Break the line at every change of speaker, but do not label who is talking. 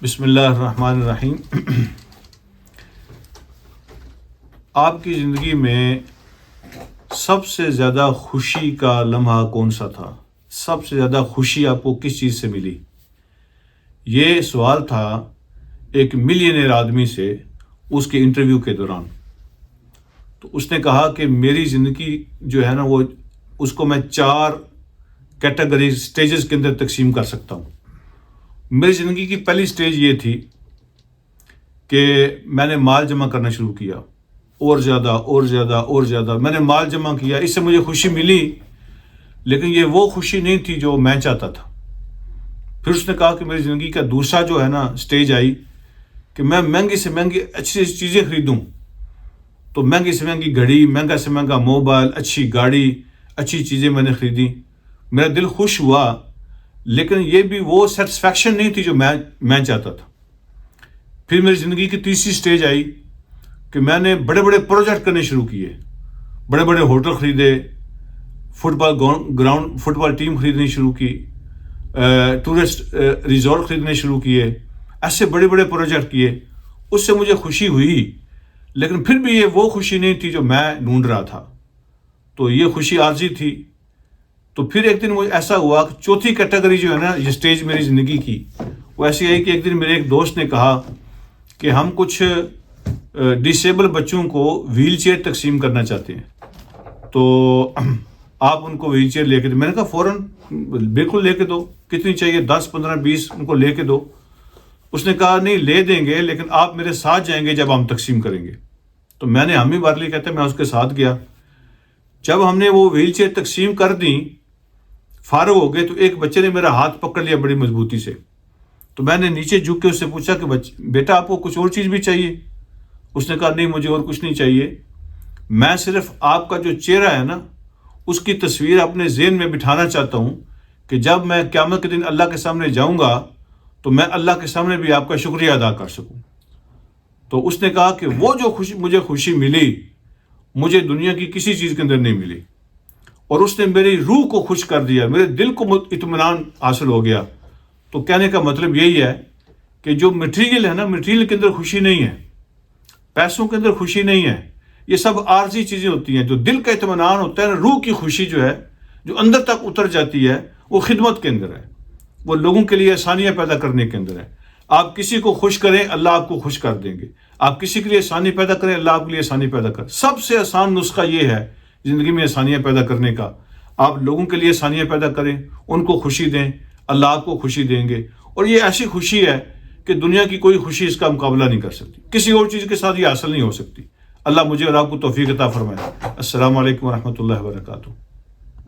بسم اللہ الرحمن الرحیم۔ آپ کی زندگی میں سب سے زیادہ خوشی کا لمحہ کون سا تھا؟ سب سے زیادہ خوشی آپ کو کس چیز سے ملی؟ یہ سوال تھا ایک ملینئر آدمی سے اس کے انٹرویو کے دوران۔ تو اس نے کہا کہ میری زندگی جو ہے نا وہ اس کو میں 4 کیٹیگریز سٹیجز کے اندر تقسیم کر سکتا ہوں۔ میری زندگی کی پہلی سٹیج یہ تھی کہ میں نے مال جمع کرنا شروع کیا، اور زیادہ میں نے مال جمع کیا، اس سے مجھے خوشی ملی، لیکن یہ وہ خوشی نہیں تھی جو میں چاہتا تھا۔ پھر اس نے کہا کہ میری زندگی کا دوسرا جو ہے نا سٹیج آئی کہ میں مہنگی سے مہنگی اچھی چیزیں خریدوں۔ تو مہنگی سے مہنگی گھڑی، مہنگا سے مہنگا موبائل، اچھی گاڑی، اچھی چیزیں میں نے خریدی، میرا دل خوش ہوا، لیکن یہ بھی وہ سیٹسفیکشن نہیں تھی جو میں چاہتا تھا۔ پھر میری زندگی کی تیسری سٹیج آئی کہ میں نے بڑے بڑے پروجیکٹ کرنے شروع کیے، بڑے بڑے ہوٹل خریدے، فٹ بال ٹیم خریدنی شروع کی، ٹورسٹ ریزورٹ خریدنے شروع کیے، ایسے بڑے بڑے پروجیکٹ کیے۔ اس سے مجھے خوشی ہوئی، لیکن پھر بھی یہ وہ خوشی نہیں تھی جو میں ڈھونڈ رہا تھا، تو یہ خوشی عارضی تھی۔ تو پھر ایک دن مجھے ایسا ہوا کہ چوتھی کیٹیگری جو ہے نا یہ سٹیج میری زندگی کی وہ ایسی آئی کہ ایک دن میرے ایک دوست نے کہا کہ ہم کچھ ڈسیبل بچوں کو ویل چیئر تقسیم کرنا چاہتے ہیں، تو آپ ان کو ویل چیئر لے کے دو۔ میں نے کہا فوراً بالکل لے کے دو، کتنی چاہیے؟ 10 15 20 ان کو لے کے دو۔ اس نے کہا نہیں لے دیں گے، لیکن آپ میرے ساتھ جائیں گے جب ہم تقسیم کریں گے۔ تو میں نے ہم ہی بار لی کہتے میں اس کے ساتھ گیا۔ جب ہم نے وہ ویل چیئر تقسیم کر دیں، فارغ ہو گئے، تو ایک بچے نے میرا ہاتھ پکڑ لیا بڑی مضبوطی سے۔ تو میں نے نیچے جھک کے اس سے پوچھا کہ بیٹا آپ کو کچھ اور چیز بھی چاہیے؟ اس نے کہا نہیں مجھے اور کچھ نہیں چاہیے، میں صرف آپ کا جو چہرہ ہے نا اس کی تصویر اپنے ذہن میں بٹھانا چاہتا ہوں کہ جب میں قیامت کے دن اللہ کے سامنے جاؤں گا تو میں اللہ کے سامنے بھی آپ کا شکریہ ادا کر سکوں۔ تو اس نے کہا کہ وہ جو مجھے خوشی ملی مجھے دنیا کی کسی چیز کے اندر نہیں ملی، اور اس نے میری روح کو خوش کر دیا، میرے دل کو اطمینان حاصل ہو گیا۔ تو کہنے کا مطلب یہی ہے کہ جو مٹیریل ہے نا، مٹیریل کے اندر خوشی نہیں ہے، پیسوں کے اندر خوشی نہیں ہے، یہ سب عارضی چیزیں ہوتی ہیں۔ جو دل کا اطمینان ہوتا ہے نا، روح کی خوشی جو ہے جو اندر تک اتر جاتی ہے، وہ خدمت کے اندر ہے، وہ لوگوں کے لیے آسانیاں پیدا کرنے کے اندر ہے۔ آپ کسی کو خوش کریں اللہ آپ کو خوش کر دیں گے، آپ کسی کے لیے آسانی پیدا کریں اللہ آپ کے لیے آسانی پیدا کریں۔ سب سے آسان نسخہ یہ ہے زندگی میں آسانیاں پیدا کرنے کا، آپ لوگوں کے لیے آسانیاں پیدا کریں، ان کو خوشی دیں، اللہ آپ کو خوشی دیں گے۔ اور یہ ایسی خوشی ہے کہ دنیا کی کوئی خوشی اس کا مقابلہ نہیں کر سکتی، کسی اور چیز کے ساتھ یہ حاصل نہیں ہو سکتی۔ اللہ مجھے اور آپ کو توفیق عطا فرمائے۔ السلام علیکم ورحمۃ اللہ وبرکاتہ۔